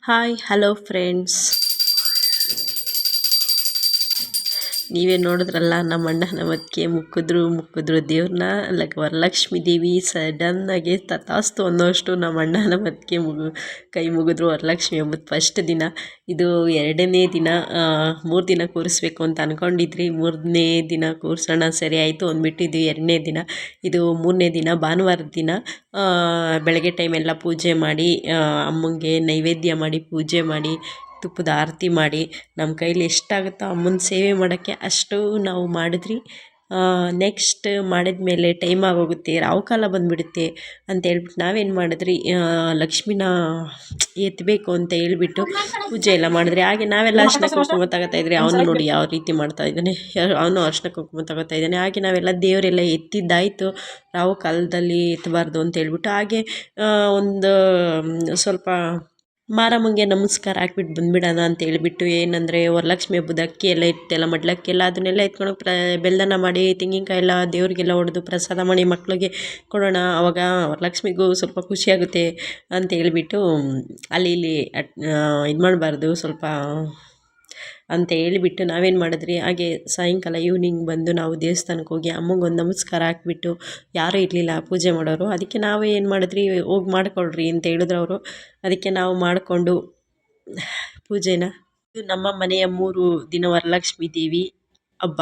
Hi hello friends, ನೀವೇ ನೋಡಿದ್ರಲ್ಲ ನಮ್ಮ ಅಣ್ಣ ನಮ್ಮದಕ್ಕೆ ಮುಕ್ಕಿದ್ರು ದೇವ್ರನ್ನ. ವರಲಕ್ಷ್ಮಿ ದೇವಿ ಸಡನ್ನಾಗಿ ತಥಾಸ್ತು ಅನ್ನೋಷ್ಟು ನಮ್ಮ ಅಣ್ಣ ನಮ್ಮದಕ್ಕೆ ಕೈ ಮುಗಿದ್ರು. ವರಲಕ್ಷ್ಮಿ ಹಬ್ಬದ ಫಸ್ಟ್ ದಿನ ಇದು. 2ನೇ ದಿನ 3 ದಿನ ಕೂರಿಸ್ಬೇಕು ಅಂತ ಅಂದ್ಕೊಂಡಿದ್ರಿ. 3ನೇ ದಿನ ಕೂರಿಸೋಣ ಸರಿ ಆಯಿತು ಅಂದ್ಬಿಟ್ಟು ಇದು 2ನೇ ದಿನ. ಇದು 3ನೇ ದಿನ ಭಾನುವಾರದ ದಿನ ಬೆಳಗ್ಗೆ ಟೈಮೆಲ್ಲ ಪೂಜೆ ಮಾಡಿ ಅಮ್ಮಂಗೆ ನೈವೇದ್ಯ ಮಾಡಿ ಪೂಜೆ ಮಾಡಿ ತುಪ್ಪದ ಆರತಿ ಮಾಡಿ ನಮ್ಮ ಕೈಲಿ ಎಷ್ಟಾಗುತ್ತೋ ಅಮ್ಮನ ಸೇವೆ ಮಾಡೋಕ್ಕೆ ಅಷ್ಟು ನಾವು ಮಾಡಿದ್ರಿ. ನೆಕ್ಸ್ಟ್ ಮಾಡಿದ್ಮೇಲೆ ಟೈಮ್ ಆಗೋಗುತ್ತೆ, ರಾವು ಕಾಲ ಬಂದುಬಿಡುತ್ತೆ ಅಂತ ಹೇಳ್ಬಿಟ್ಟು ನಾವೇನು ಮಾಡಿದ್ರಿ, ಲಕ್ಷ್ಮಿನ ಎತ್ತಬೇಕು ಅಂತ ಹೇಳ್ಬಿಟ್ಟು ಪೂಜೆ ಎಲ್ಲ ಮಾಡಿದ್ರಿ. ಹಾಗೆ ನಾವೆಲ್ಲ ಅರ್ಶಿನ ಕುಂಕುಮ ತಗೋತಾಯಿದ್ರಿ. ಅವನು ನೋಡಿ ಯಾವ ರೀತಿ ಮಾಡ್ತಾ ಇದ್ದಾನೆ, ಅವನು ಅರ್ಶಿನ ಕುಂಕುಮ ತಗೋತಾ ಇದ್ದಾನೆ. ಹಾಗೆ ನಾವೆಲ್ಲ ದೇವರೆಲ್ಲ ಎತ್ತಿದ್ದಾಯಿತು. ರಾವು ಕಾಲದಲ್ಲಿ ಎತ್ತಬಾರ್ದು ಅಂತ ಹೇಳ್ಬಿಟ್ಟು ಹಾಗೆ ಒಂದು ಸ್ವಲ್ಪ ಮಾರಮ್ಮಂಗೆ ನಮಸ್ಕಾರ ಹಾಕ್ಬಿಟ್ಟು ಬಂದುಬಿಡೋಣ ಅಂತ ಹೇಳ್ಬಿಟ್ಟು, ಏನಂದರೆ ವರಲಕ್ಷ್ಮಿ ಹಬ್ಬದ ಅಕ್ಕಿ ಎಲ್ಲ ಇಟ್ಟೆಲ್ಲ ಮಡ್ಲಕ್ಕೆಲ್ಲ ಅದನ್ನೆಲ್ಲ ಎತ್ಕೊಂಡು ಬೆಲ್ಲನ ಮಾಡಿ ತೆಂಗಿನಕಾಯಿ ಎಲ್ಲ ದೇವರಿಗೆಲ್ಲ ಹೊಡೆದು ಪ್ರಸಾದ ಮಾಡಿ ಮಕ್ಕಳಿಗೆ ಕೊಡೋಣ, ಆವಾಗ ವರಲಕ್ಷ್ಮಿಗೂ ಸ್ವಲ್ಪ ಖುಷಿಯಾಗುತ್ತೆ ಅಂತ ಹೇಳ್ಬಿಟ್ಟು ಅಲ್ಲಿ ಇಲ್ಲಿ ಇದು ಮಾಡಬಾರ್ದು ಸ್ವಲ್ಪ ಅಂತ ಹೇಳಿಬಿಟ್ಟು ನಾವೇನು ಮಾಡಿದ್ರಿ, ಹಾಗೆ ಸಾಯಂಕಾಲ ಈವ್ನಿಂಗ್ ಬಂದು ನಾವು ದೇವಸ್ಥಾನಕ್ಕೆ ಹೋಗಿ ಅಮ್ಮಂಗೊಂದು ನಮಸ್ಕಾರ ಹಾಕ್ಬಿಟ್ಟು, ಯಾರೂ ಇರಲಿಲ್ಲ ಪೂಜೆ ಮಾಡೋರು, ಅದಕ್ಕೆ ನಾವು ಏನು ಮಾಡಿದ್ರಿ, ಹೋಗಿ ಮಾಡಿಕೊಡ್ರಿ ಅಂತ ಹೇಳಿದ್ರು ಅವರು. ಅದಕ್ಕೆ ನಾವು ಮಾಡಿಕೊಂಡು ಪೂಜೆನ. ಇದು ನಮ್ಮ ಮನೆಯ 3 ದಿನ ವರಲಕ್ಷ್ಮಿ ದೇವಿ ಹಬ್ಬ.